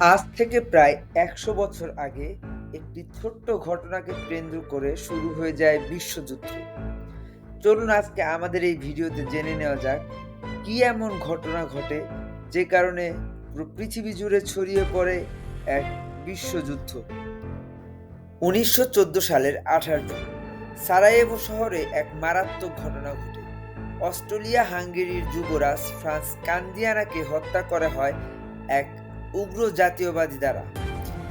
আজ থেকে প্রায় ১০০ বছর আগে একটি ছোট্ট ঘটনাকে কেন্দ্র করে শুরু হয়ে যায় বিশ্বযুদ্ধ। চলুন আজকে আমাদের এই ভিডিওতে জেনে নেওয়া যাক কি এমন ঘটনা ঘটে যে কারণে পুরো পৃথিবী জুড়ে ছড়িয়ে পড়ে এক বিশ্বযুদ্ধ। ১৯১৪ সালের ১৮ জুন সারায়েভো শহরে এক মারাত্মক ঘটনা ঘটে। অস্ট্রেলিয়া হাঙ্গেরির যুবরাজ ফ্রান্স কান্দিয়ানাকে হত্যা করা হয় এক উগ্র জাতীয়বাদী দ্বারা।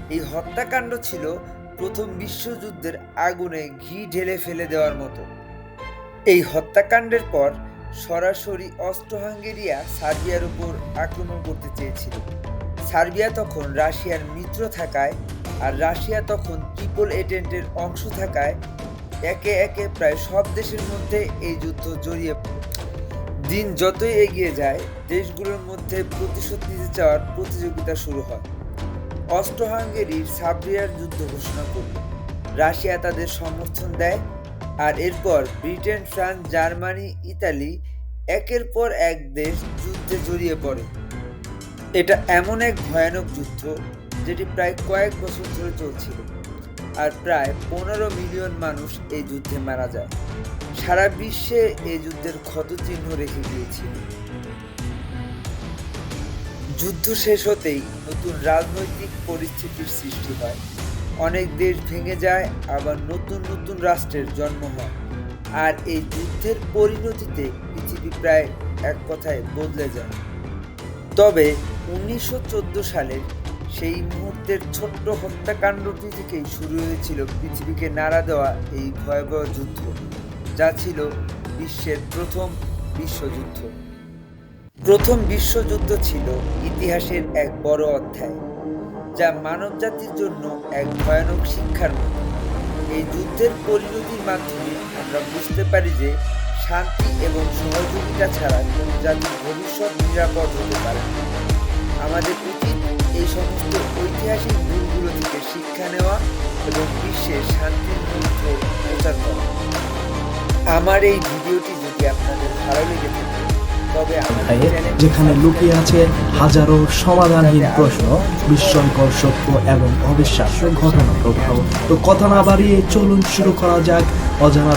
এই হত্যাকাণ্ড ছিল প্রথম বিশ্বযুদ্ধের আগুনে ঘি ঢেলে ফেলে দেওয়ার মতো। এই হত্যাকাণ্ডের পর সরাসরি অস্ট্রো-হাঙ্গেরিয়া সার্বিয়ার উপর আক্রমণ করতে চেয়েছিল। সার্বিয়া তখন রাশিয়ার মিত্র থাকায় আর রাশিয়া তখন ট্রিপল এন্টেন্টের অংশ থাকায় একে একে প্রায় সব দেশের মধ্যে এই যুদ্ধ জড়িয়ে পড়ে। দিন যতই এগিয়ে যায় দেশগুলোর মধ্যে প্রতিশোধ নিতে চাওয়ার প্রতিযোগিতা শুরু হয়। অস্ট্রো-হাঙ্গেরির সার্বিয়ার যুদ্ধ ঘোষণা করল, রাশিয়া তাদের সমর্থন দেয়, আর এরপর ব্রিটেন, ফ্রান্স, জার্মানি, ইতালি একের পর এক দেশ যুদ্ধে জড়িয়ে পড়ে। এটা এমন এক ভয়ানক যুদ্ধ যেটি প্রায় কয়েক বছর ধরে চলছিল, আর প্রায় ১৫ মিলিয়ন মানুষ এই যুদ্ধে মারা যায়। সারা বিশ্বে এই যুদ্ধের ক্ষতচিহ্ন রেখে গিয়েছিল। যুদ্ধ শেষ হতেই নতুন রাজনৈতিক পরিস্থিতির সৃষ্টি হয়। অনেক দেশ ভেঙে যায়, আবার নতুন নতুন রাষ্ট্রের জন্ম হয়। আর এই যুদ্ধের পরিণতিতে পৃথিবী প্রায় এক কথায় বদলে যায়। তবে ১৯১৪ সালের সেই মুহূর্তের ছোট্ট হত্যাকাণ্ডটি থেকেই শুরু হয়েছিল পৃথিবীকে নাড়া দেওয়া এই ভয়াবহ যুদ্ধ, যা ছিল বিশ্বের প্রথম বিশ্বযুদ্ধ। প্রথম বিশ্বযুদ্ধ ছিল ইতিহাসের এক বড় অধ্যায়, যা মানবজাতির জন্য এক ভয়ানক শিক্ষার মতো। এই যুদ্ধের পরিণতির মাধ্যমে আমরা বুঝতে পারি যে শান্তি এবং সহযোগিতা ছাড়া কোনো জাতির ভবিষ্যৎ নিরাপদ হতে পারে না। আমাদের উচিত এই সমস্ত ঐতিহাসিক ভুলগুলো থেকে শিক্ষা নেওয়া এবং বিশ্বে শান্তির মন্ত্র প্রচার করা। আমার এই ভিডিওটি যদি আপনাদের ভালো লেগে থাকে তবে আমাদের যেখানে লুকিয়ে আছে হাজারো সমাধানহীন প্রশ্ন, বিস্ময়কর সত্য এবং অবিশ্বাস্য ঘটনা প্রবাহ। তো কথা না বাড়িয়ে চলুন শুরু করা যাক অজানা